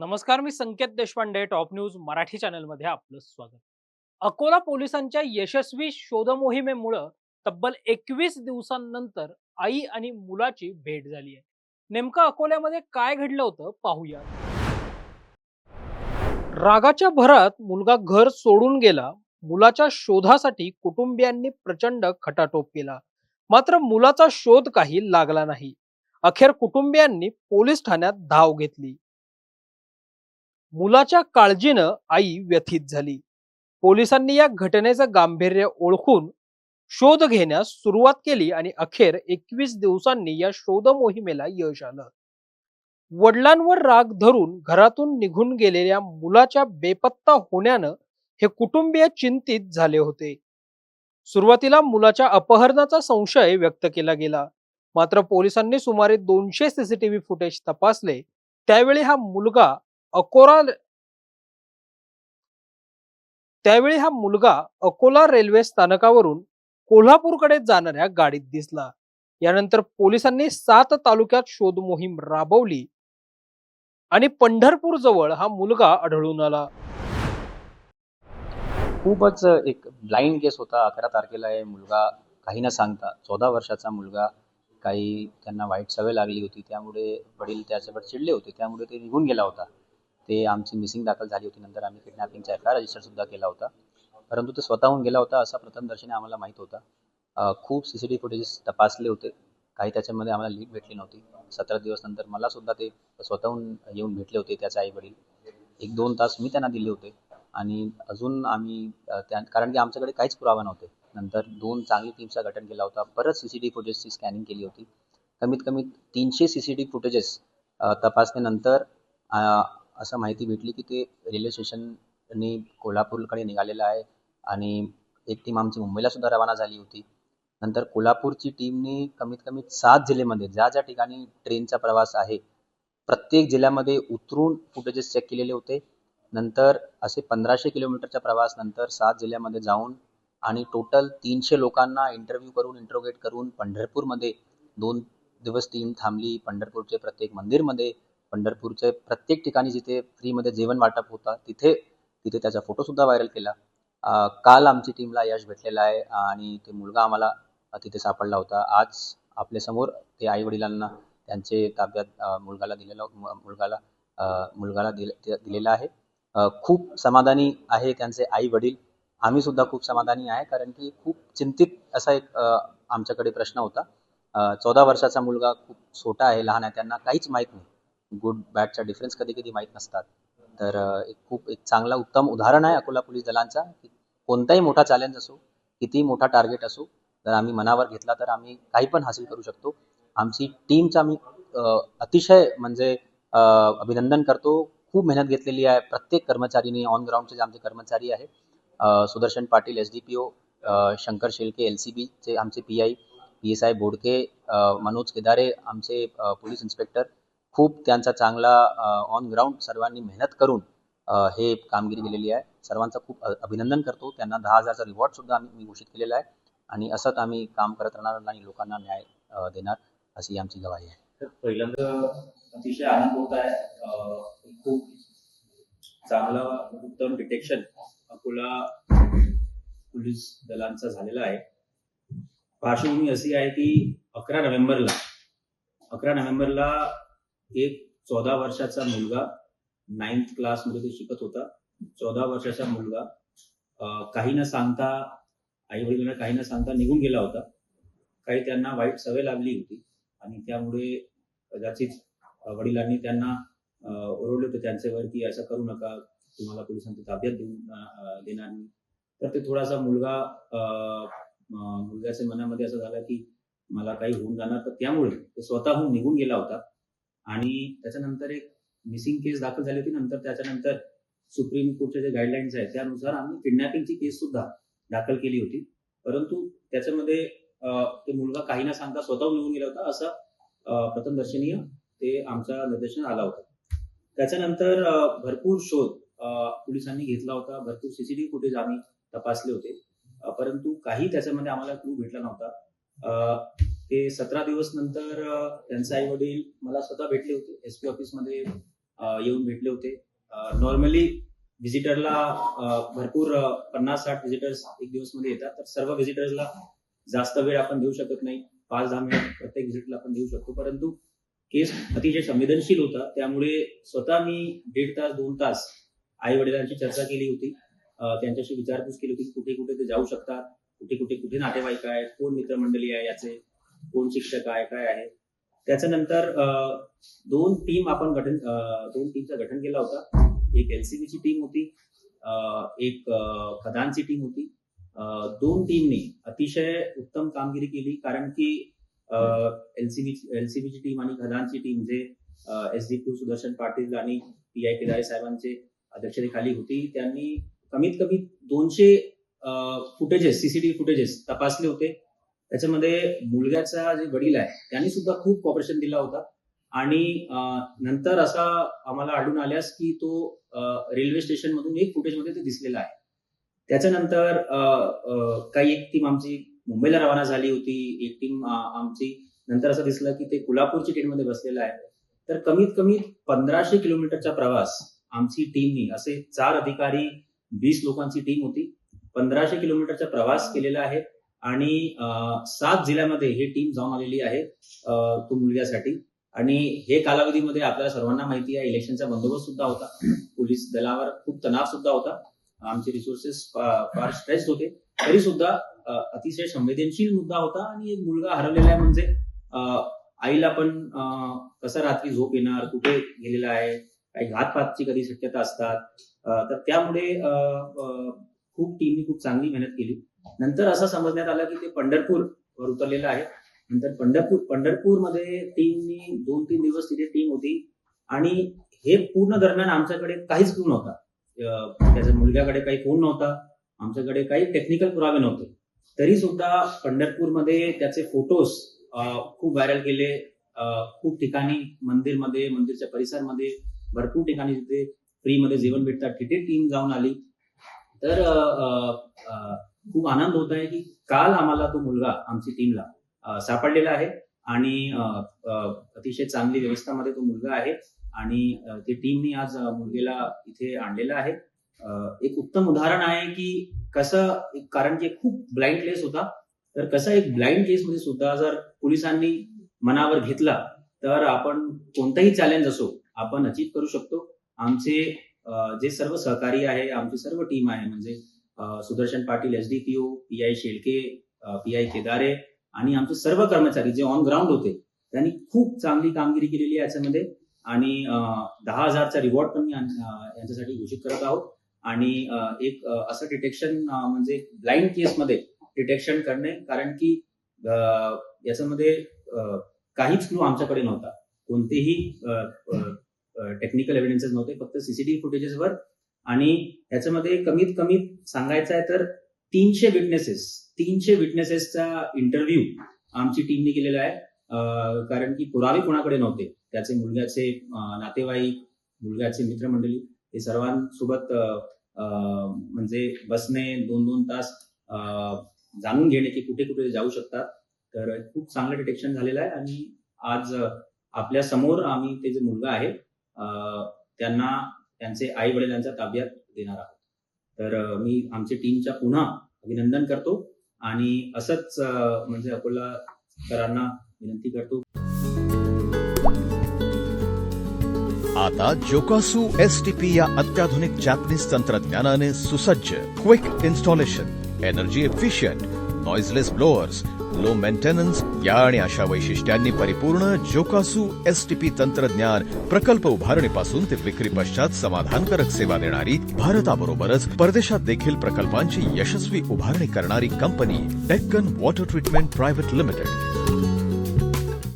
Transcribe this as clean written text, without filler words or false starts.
नमस्कार, मी संकेत Deshpande. Top news Marathi चॅनलमध्ये आपलं स्वागत. अकोला पोलिसांच्या यशस्वी शोध मोहिमेमुळं तब्बल 21 दिवसांनंतर आई आणि मुलाची भेट झाली आहे. नेमकं अकोल्यामध्ये काय घडलं होतं पाहूया. रागाच्या भरात मुलगा घर सोडून गेला. मुलाच्या शोधासाठी कुटुंबियांनी प्रचंड खटाटोप केला. मात्र मुलाचा शोध काही लागला नाही. अखेर कुटुंबियांनी पोलीस ठाण्यात धाव घेतली. मुलाच्या काळजीनं आई व्यथित झाली. पोलिसांनी या घटनेचं गांभीर्य ओळखून शोध घेण्यास सुरुवात केली आणि अखेर 21 दिवसांनी या शोध मोहिमेला यश आलं. वडिलांवर राग धरून घरातून निघून गेलेल्या मुलाच्या बेपत्ता होण्यानं हे कुटुंबीय चिंतित झाले होते. सुरुवातीला मुलाच्या अपहरणाचा संशय व्यक्त केला गेला. मात्र पोलिसांनी सुमारे 200 सीसीटीव्ही फुटेज तपासले. त्यावेळी हा मुलगा अकोला त्यावेळी हा मुलगा अकोला रेल्वे स्थानकावरून कोल्हापूरकडे जाणाऱ्या गाडीत दिसला. यानंतर पोलिसांनी 7 तालुक्यात शोध मोहीम राबवली आणि पंढरपूर जवळ हा मुलगा आढळून आला. खूपच एक ब्लाइंड केस होता. 11 तारखेला हे मुलगा काही न सांगता 14 वर्षाचा मुलगा, काही त्यांना वाईट सवय लागली होती, त्यामुळे वडील त्याच्यावर चिडले होते, त्यामुळे ते निघून गेला होता. ते आमची मिसिंग दाखल झाली होती. नंतर आम्ही किडनॅपिंगचा एफआयआर रजिस्टर सुद्धा केला होता, परंतु ते स्वतःहून गेला होता असा प्रथमदर्शनी आम्हाला माहीत होता. खूप सीसीटीव्ही फुटेजेस तपासले होते, काही त्याच्यामध्ये आम्हाला लीड भेटली नव्हती. 17 दिवस नंतर मला सुद्धा ते स्वतःहून येऊन भेटले होते, त्याचे आई वडील. 1-2 तास मी त्यांना दिले होते आणि अजून आम्ही कारण की आमच्याकडे काहीच पुरावा नव्हते. नंतर 2 चांगली टीमचा गठन केला होता. परत सीसीटीव्ही फुटेजची स्कॅनिंग केली होती. कमीत कमी 300 सीसीटीव्ही फुटेजेस तपासल्यानंतर असं माहिती भेटली की ते रेल्वे स्टेशननी कोल्हापूरकडे निघालेलं आहे आणि एक टीम आमची मुंबईला सुद्धा रवाना झाली होती. नंतर कोल्हापूरची टीमनी कमीत कमी 7 जिल्ह्यामध्ये ज्या ज्या ठिकाणी ट्रेनचा प्रवास आहे, प्रत्येक जिल्ह्यामध्ये उतरून फुटेजेस चेक केलेले होते. नंतर असे 1500 किलोमीटरचा प्रवास नंतर 7 जिल्ह्यामध्ये जाऊन आणि टोटल 300 लोकांना इंटरव्ह्यू करून इंट्रोगेट करून पंढरपूरमध्ये 2 दिवस टीम थांबली. पंढरपूरचे प्रत्येक मंदिरमध्ये, पंढरपूरचे प्रत्येक ठिकाणी जिथे फ्रीमध्ये जेवण वाटप होता तिथे त्याचा फोटो सुद्धा व्हायरल केला. काल आमची टीमला यश भेटलेलं आहे आणि ते मुलगा आम्हाला तिथे सापडला होता. आज आपल्यासमोर ते आई वडिलांना त्यांचे ताब्यात मुलगाला दिलेला आहे. खूप समाधानी आहे त्यांचे आई वडील. आम्ही सुद्धा खूप समाधानी आहे, कारण की खूप चिंतित असा एक आमच्याकडे प्रश्न होता. 14 वर्षाचा मुलगा खूप छोटा आहे, लहान आहे, त्यांना काहीच माहीत नाही. गुड बॅडचा डिफरन्स कधी कधी माहीत नसतात. तर एक चांगला उत्तम उदाहरण आहे अकोला पोलीस दलांचा, की कोणताही मोठा चॅलेंज असो, किती मोठा टार्गेट असो, जर आम्ही मनावर घेतला तर आम्ही काही पण हासिल करू शकतो. आमची टीमचा मी अतिशय म्हणजे अभिनंदन करतो. खूप मेहनत घेतलेली आहे प्रत्येक कर्मचारीने. ऑन ग्राउंडचे जे आमचे कर्मचारी आहे, सुदर्शन पाटील SDPO, शंकर शेळके LCBचे आमचे PI, PSI बोडके, मनोज केदारे आमचे पोलीस इन्स्पेक्टर, खूप त्यांचा चांगला ऑन ग्राउंड सर्वांनी मेहनत करून हे कामगिरी दिलेली आहे. सर्वांचं खूप अभिनंदन करतो. त्यांना 10,000चा रिवॉर्ड सुद्धा आम्ही घोषित केलेला आहे आणि असंच आम्ही काम करत राहणार आणि लोकांना न्याय देणार अशी आमची ग्वाही आहे. तर पहिल्यांदा अतिशय आनंद होत आहे. खूप चांगला उत्तम डिटेक्शन अकोला पोलीस दलांचा झालेला आहे. पार्श्वभूमी अशी आहे की 11 नोव्हेंबरला एक 14 वर्षाचा मुलगा 9th क्लासमध्ये ते शिकत होता. 14 वर्षाचा मुलगा काही न सांगता, आई वडिलांना काही न सांगता निघून गेला होता. काही त्यांना वाईट सवय लागली होती आणि त्यामुळे कदाचित वडिलांनी त्यांना ओरडले होते त्यांच्यावर की असं करू नका, तुम्हाला पोलिसांच्या ताब्यात देणार नाही. तर ते थोडासा मुलग्याच्या मनामध्ये असं झालं की मला काही होऊन जाणार, तर त्यामुळे ते स्वतःहून निघून गेला होता. आणि त्याच्यानंतर एक मिसिंग केस दाखल झाली होती. नंतर त्याच्यानंतर सुप्रीम कोर्टचे जे गाईडलाईन्स आहेत त्यानुसार आम्ही किडनॅपिंगची केस सुद्धा दाखल केली होती. परंतु त्याच्यामध्ये ते मुलगा काही न सांगता स्वतःहून निघून गेला होता असा प्रथमदर्शनीय ते आमच्या निर्देशनात आला होता. त्याच्यानंतर भरपूर शोध पोलिसांनी घेतला होता. भरपूर सीसीटीव्ही फुटेज आम्ही तपासले होते, परंतु काही त्याच्यामध्ये आम्हाला क्लू भेटला नव्हता. ते 17 दिवस नंतर त्यांचे आई वडील मला स्वतः भेटले होते SP ऑफिसमध्ये. येऊन भेटले होते. नॉर्मली व्हिजिटरला भरपूर 50-60 व्हिजिटर्स एक दिवस मध्ये येतात, तर सर्व व्हिजिटर्सला जास्त वेळ आपण देऊ शकत नाही. 5-10 मिनिट प्रत्येक व्हिजिटला आपण देऊ शकतो, परंतु केस अतिशय संवेदनशील होता, त्यामुळे स्वतः मी 1.5 तास 2 तास आई वडिलांची चर्चा केली होती. त्यांच्याशी विचारपूस केली होती, कुठे कुठे ते जाऊ शकतात, कुठे नातेवाईक आहेत, कोण मित्रमंडळी आहे याचे, कोण शिक्षक आहे, काय आहे. त्याच्यानंतर 2 टीमचं गठन केलं होतं. एक एलसीबीची टीम होती, एक खदानची टीम होती. 2 टीमनी अतिशय उत्तम कामगिरी केली, कारण की एलसीबीची टीम आणि खदानची टीम जे एसडीपीओ सुदर्शन पाटील आणि पीआय केदारे साहेबांचे अध्यक्षतेखाली होती, त्यांनी कमीत कमी 200 फुटेजेस, सीसीटीव्ही फुटेजेस तपासले होते. त्याच्यामध्ये मुलग्याचा जे वडील आहे त्यांनी सुद्धा खूप कॉपरेशन दिला होता. आणि नंतर असा आम्हाला आढळून आल्यास की तो रेल्वे स्टेशन मधून एक फुटेजमध्ये ते दिसलेला आहे. त्याच्यानंतर काही एक टीम आमची मुंबईला रवाना झाली होती, एक टीम आमची नंतर असं दिसलं की ते कोल्हापूरची ट्रेनमध्ये बसलेलं आहे. तर कमीत कमी 1500 किलोमीटरचा प्रवास आमची टीमनी, असे 4 अधिकारी 20 लोकांची टीम होती, 1500 किलोमीटरचा प्रवास केलेला आहे. आणि 7 जिल्ह्यामध्ये ही टीम जाऊन आलेली आहे तो मुलग्यासाठी. आणि हे कालावधीमध्ये आपल्याला सर्वांना माहिती आहे, इलेक्शनचा बंदोबस्त सुद्धा होता, पोलीस दलावर खूप तणाव सुद्धा होता, आमचे रिसोर्सेस फार स्ट्रेस्ड होते, तरी सुद्धा अतिशय संवेदनशील मुद्दा होता. आणि एक मुलगा हरवलेला आहे म्हणजे आईला पण कसं रात्री झोप येणार, कुठे गेलेला आहे, काही घातपातची कधी शक्यता असतात. तर त्यामुळे खूप टीमनी खूप चांगली मेहनत केली. नंतर असं समजण्यात आलं की ते पंढरपूरवर उतरलेलं आहे. नंतर पंढरपूरमध्ये टीमनी 2-3 दिवस तिथे टीम होती, आणि हे पूर्ण दरम्यान आमच्याकडे काहीच क्लू नव्हता. त्याच्या मुलग्याकडे काही फोन नव्हता, आमच्याकडे काही टेक्निकल पुरावे नव्हते. तरी सुद्धा पंढरपूरमध्ये त्याचे फोटोज खूप व्हायरल केले. खूप ठिकाणी मंदिरमध्ये, मंदिरच्या परिसरमध्ये भरपूर ठिकाणी तिथे फ्रीमध्ये जेवण भेटतात, तिथे टीम जाऊन आली. तर खूप आनंद होत आहे की काल आम्हाला तो मुलगा आमची टीमला सापडलेला आहे, आणि अतिशय चांगली व्यवस्थामध्ये तो मुलगा आहे. आणि ते टीमनी आज मुलगीला इथे आणलेला आहे. एक उत्तम उदाहरण आहे की कसं, कारण की खूप ब्लाइंड केस होता, तर कसं एक ब्लाइंड केसमध्ये सुद्धा जर पोलिसांनी मनावर घेतला तर आपण कोणताही चॅलेंज असो आपण अचीव करू शकतो. आमचे जे सर्व सहकारी आहे, आमची सर्व टीम आहे, म्हणजे Sudarshan Patil SDPO, PI Shelke, PI केदारे आणि आमचे सर्व कर्मचारी जे ऑन ग्राउंड होते, त्यांनी खूप चांगली कामगिरी केलेली आहे याच्यामध्ये. आणि 10,000चा रिवॉर्ड पण यांच्यासाठी घोषित करत आहोत. आणि एक असं डिटेक्शन, म्हणजे ब्लाइंड केसमध्ये डिटेक्शन करणे, कारण की याच्यामध्ये काहीच क्लू आमच्याकडे नव्हता, कोणतेही टेक्निकल एव्हिडन्सेस नव्हते, फक्त सीसीटीव्ही फुटेजेसवर. आणि याच्यामध्ये कमीत कमी सांगायचं आहे तर 300 विटनेसेसचा इंटरव्ह्यू आमची टीमने केलेला आहे. कारण की पुरावे कोणाकडे नव्हते. त्याचे मुलग्याचे नातेवाईक, मुलग्याचे मित्रमंडळी, हे सर्वांसोबत म्हणजे बसणे 2-2 तास जाणून घेणे की कुठे कुठे जाऊ शकतात. तर खूप चांगलं डिटेक्शन झालेलं आहे. आणि आज आपल्या समोर आम्ही ते जे मुलगा आहे त्यांना त्यांचे आई वडिलांच्या ताब्यात देणार आहोत. तर मी आमच्या टीमच्या पुन्हा अभिनंदन करतो, आणि असंच म्हणजे अकोलाकरांना विनंती करतो. आता जोकासू एसटीपी या अत्याधुनिक जॅपनीज तंत्रज्ञानाने सुसज्ज, quick installation, energy efficient, noiseless blowers, low maintenance या आणि अशा वैशिष्ट्यांनी परिपूर्ण जोकासू एसटीपी तंत्रज्ञान प्रकल्प उभारणीपासून ते विक्री पश्चात समाधानकारक सेवा देणारी, भारताबरोबरच परदेशात देखील प्रकल्पांची यशस्वी उभारणी करणारी company Deccan water treatment private limited.